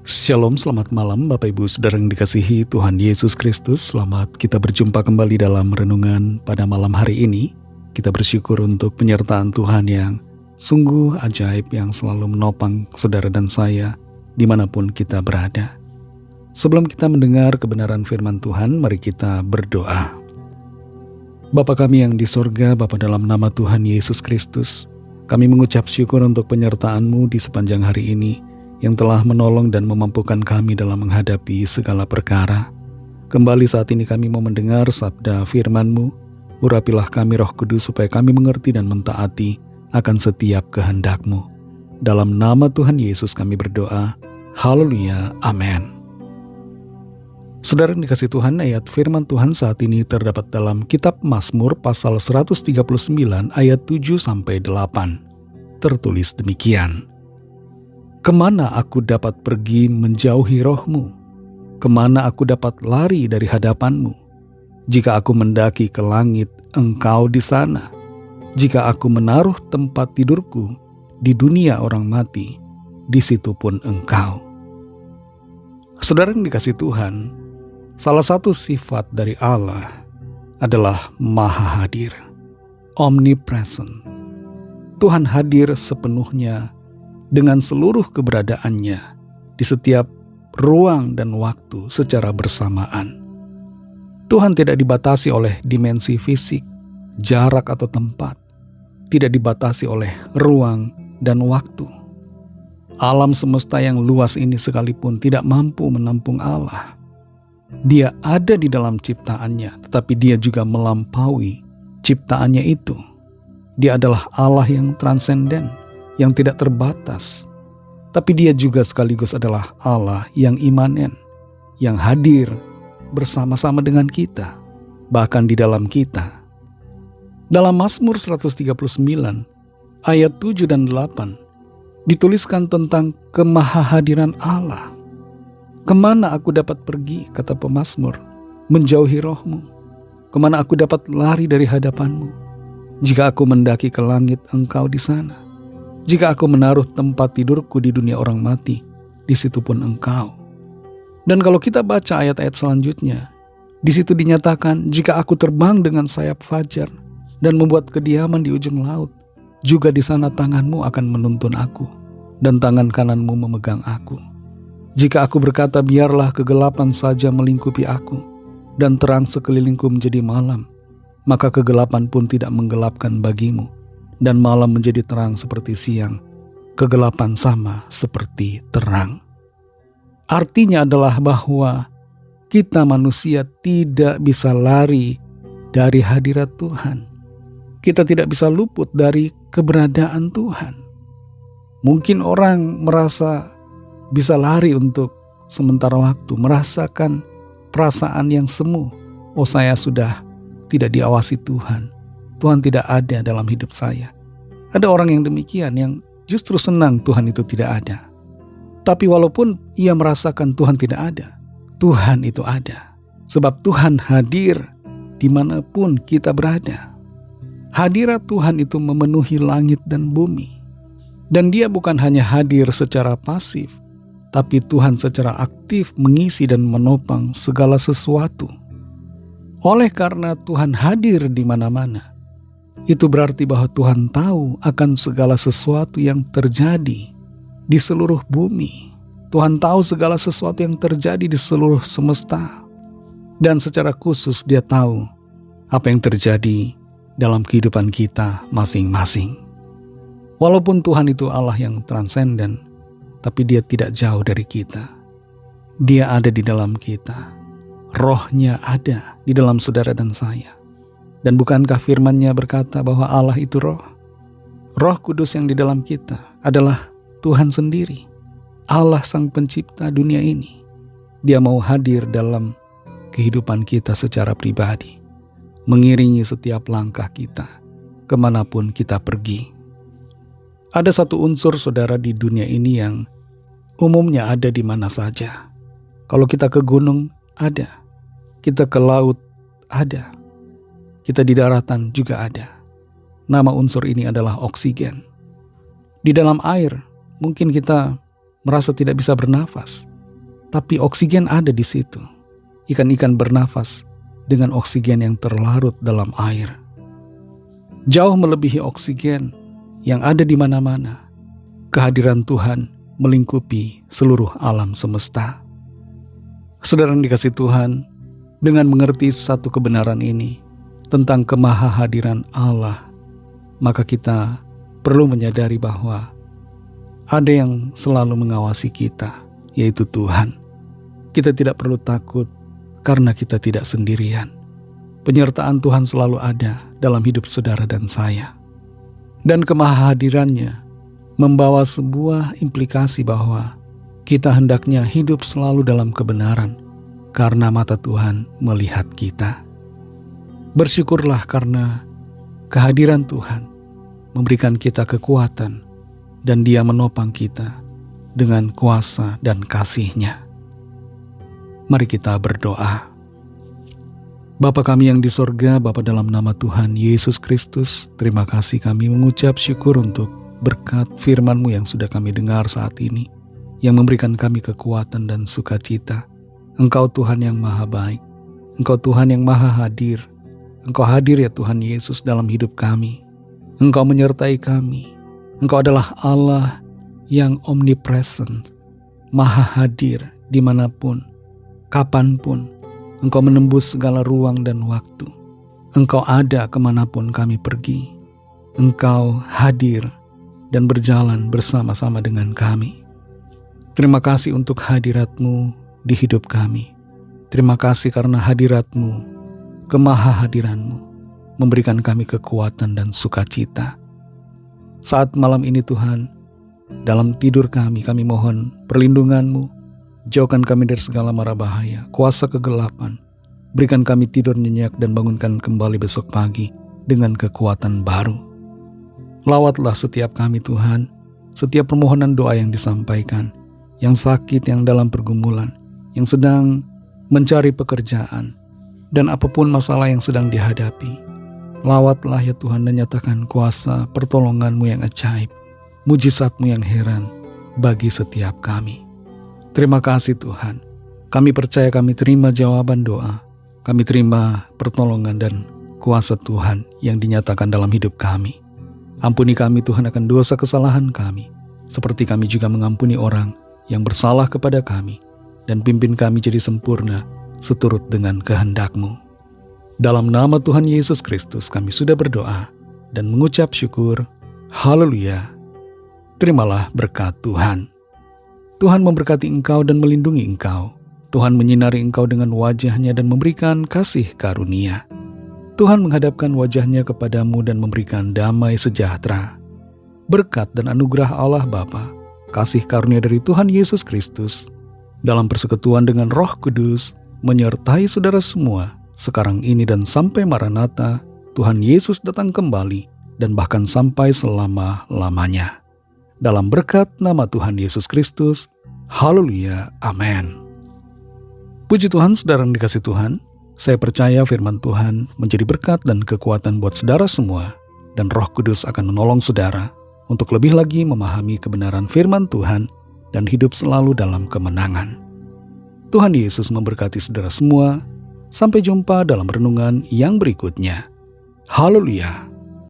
Shalom, selamat malam Bapak Ibu Saudara yang dikasihi Tuhan Yesus Kristus. Selamat kita berjumpa kembali dalam renungan pada malam hari ini. Kita bersyukur untuk penyertaan Tuhan yang sungguh ajaib, yang selalu menopang saudara dan saya dimanapun kita berada. Sebelum kita mendengar kebenaran firman Tuhan, mari kita berdoa. Bapa kami yang di sorga, Bapa, dalam nama Tuhan Yesus Kristus, kami mengucap syukur untuk penyertaan-Mu di sepanjang hari ini, yang telah menolong dan memampukan kami dalam menghadapi segala perkara. Kembali saat ini kami mau mendengar sabda firman-Mu. Urapilah kami Roh Kudus supaya kami mengerti dan mentaati akan setiap kehendak-Mu. Dalam nama Tuhan Yesus kami berdoa. Haleluya, amin. Saudara yang dikasihi Tuhan, ayat firman Tuhan saat ini terdapat dalam kitab Mazmur pasal 139 ayat 7-8. Tertulis demikian. Kemana aku dapat pergi menjauhi Roh-Mu? Kemana aku dapat lari dari hadapan-Mu? Jika aku mendaki ke langit, Engkau di sana. Jika aku menaruh tempat tidurku di dunia orang mati, di situ pun Engkau. Saudara yang dikasihi Tuhan, salah satu sifat dari Allah adalah Maha Hadir, omnipresent. Tuhan hadir sepenuhnya dengan seluruh keberadaannya di setiap ruang dan waktu secara bersamaan. Tuhan tidak dibatasi oleh dimensi fisik, jarak atau tempat, tidak dibatasi oleh ruang dan waktu. Alam semesta yang luas ini sekalipun tidak mampu menampung Allah. Dia ada di dalam ciptaannya, tetapi dia juga melampaui ciptaannya itu. Dia adalah Allah yang transenden, yang tidak terbatas, tapi dia juga sekaligus adalah Allah yang imanen, yang hadir bersama-sama dengan kita, bahkan di dalam kita. Dalam Mazmur 139 ayat 7 dan 8 dituliskan tentang kemahahadiran Allah. Kemana aku dapat pergi, kata pemazmur, menjauhi Roh-Mu? Kemana aku dapat lari dari hadapan-Mu? Jika aku mendaki ke langit, Engkau di sana. Jika aku menaruh tempat tidurku di dunia orang mati, di situ pun Engkau. Dan kalau kita baca ayat-ayat selanjutnya, di situ dinyatakan, jika aku terbang dengan sayap fajar dan membuat kediaman di ujung laut, juga di sana tangan-Mu akan menuntun aku, dan tangan kanan-Mu memegang aku. Jika aku berkata, biarlah kegelapan saja melingkupi aku, dan terang sekelilingku menjadi malam, maka kegelapan pun tidak menggelapkan bagimu, dan malam menjadi terang seperti siang, kegelapan sama seperti terang. Artinya adalah bahwa kita manusia tidak bisa lari dari hadirat Tuhan. Kita tidak bisa luput dari keberadaan Tuhan. Mungkin orang merasa bisa lari untuk sementara waktu, merasakan perasaan yang semu. Oh, saya sudah tidak diawasi Tuhan. Tuhan tidak ada dalam hidup saya. Ada orang yang demikian, yang justru senang Tuhan itu tidak ada. Tapi walaupun ia merasakan Tuhan tidak ada, Tuhan itu ada. Sebab Tuhan hadir dimanapun kita berada. Hadirat Tuhan itu memenuhi langit dan bumi. Dan dia bukan hanya hadir secara pasif, tapi Tuhan secara aktif mengisi dan menopang segala sesuatu. Oleh karena Tuhan hadir di mana-mana, itu berarti bahwa Tuhan tahu akan segala sesuatu yang terjadi di seluruh bumi. Tuhan tahu segala sesuatu yang terjadi di seluruh semesta. Dan secara khusus dia tahu apa yang terjadi dalam kehidupan kita masing-masing. Walaupun Tuhan itu Allah yang transenden, tapi dia tidak jauh dari kita. Dia ada di dalam kita. Roh-Nya ada di dalam saudara dan saya. Dan bukankah firman-Nya berkata bahwa Allah itu roh? Roh Kudus yang di dalam kita adalah Tuhan sendiri. Allah sang pencipta dunia ini. Dia mau hadir dalam kehidupan kita secara pribadi. Mengiringi setiap langkah kita, kemanapun kita pergi. Ada satu unsur saudara di dunia ini yang umumnya ada di mana saja. Kalau kita ke gunung, ada. Kita ke laut, ada. Kita di daratan juga ada. Nama unsur ini adalah oksigen. Di dalam air, mungkin kita merasa tidak bisa bernafas. tapi oksigen ada di situ. Ikan-ikan bernafas dengan oksigen yang terlarut dalam air. Jauh melebihi oksigen yang ada di mana-mana. Kehadiran Tuhan melingkupi seluruh alam semesta. Saudara yang dikasihi Tuhan, dengan mengerti satu kebenaran ini tentang kemahahadiran Allah, maka kita perlu menyadari bahwa ada yang selalu mengawasi kita, yaitu Tuhan. Kita tidak perlu takut karena kita tidak sendirian. Penyertaan Tuhan selalu ada dalam hidup saudara dan saya. Dan kemahahadirannya membawa sebuah implikasi bahwa kita hendaknya hidup selalu dalam kebenaran karena mata Tuhan melihat kita. Bersyukurlah karena kehadiran Tuhan memberikan kita kekuatan dan Dia menopang kita dengan kuasa dan kasih-Nya. Mari kita berdoa. Bapa kami yang di sorga, Bapa dalam nama Tuhan Yesus Kristus, terima kasih kami mengucap syukur untuk berkat firman-Mu yang sudah kami dengar saat ini, yang memberikan kami kekuatan dan sukacita. Engkau Tuhan yang maha baik, Engkau Tuhan yang maha hadir. Engkau hadir ya Tuhan Yesus dalam hidup kami. Engkau menyertai kami. Engkau adalah Allah yang omnipresent, maha hadir dimanapun, kapanpun. Engkau menembus segala ruang dan waktu. Engkau ada kemanapun kami pergi. Engkau hadir dan berjalan bersama-sama dengan kami. Terima kasih untuk hadirat-Mu di hidup kami. Terima kasih karena hadirat-Mu, kemahahadiran-Mu, memberikan kami kekuatan dan sukacita. Saat malam ini Tuhan, dalam tidur kami mohon perlindungan-Mu. Jauhkan kami dari segala mara bahaya, kuasa kegelapan. Berikan kami tidur nyenyak dan bangunkan kembali besok pagi dengan kekuatan baru. Lawatlah setiap kami Tuhan, setiap permohonan doa yang disampaikan, yang sakit, yang dalam pergumulan, yang sedang mencari pekerjaan, dan apapun masalah yang sedang dihadapi. Lawatlah ya Tuhan dan nyatakan kuasa pertolongan-Mu yang ajaib, mujizat-Mu yang heran bagi setiap kami. Terima kasih Tuhan, kami percaya kami terima jawaban doa, kami terima pertolongan dan kuasa Tuhan yang dinyatakan dalam hidup kami. Ampuni kami Tuhan akan dosa kesalahan kami, seperti kami juga mengampuni orang yang bersalah kepada kami, dan pimpin kami jadi sempurna seturut dengan kehendak-Mu. Dalam nama Tuhan Yesus Kristus kami sudah berdoa dan mengucap syukur. Haleluya. Terimalah berkat Tuhan. Tuhan memberkati engkau dan melindungi engkau. Tuhan menyinari engkau dengan wajah-Nya dan memberikan kasih karunia. Tuhan menghadapkan wajah-Nya kepadamu dan memberikan damai sejahtera. Berkat dan anugerah Allah Bapa, kasih karunia dari Tuhan Yesus Kristus, dalam persekutuan dengan Roh Kudus, menyertai saudara semua, sekarang ini dan sampai Maranatha, Tuhan Yesus datang kembali, dan bahkan sampai selama-lamanya. Dalam berkat nama Tuhan Yesus Kristus, haleluya, amin. Puji Tuhan, saudara yang dikasihi Tuhan, saya percaya firman Tuhan menjadi berkat dan kekuatan buat saudara semua, dan Roh Kudus akan menolong saudara untuk lebih lagi memahami kebenaran firman Tuhan dan hidup selalu dalam kemenangan. Tuhan Yesus memberkati saudara semua. Sampai jumpa dalam renungan yang berikutnya. Haleluya.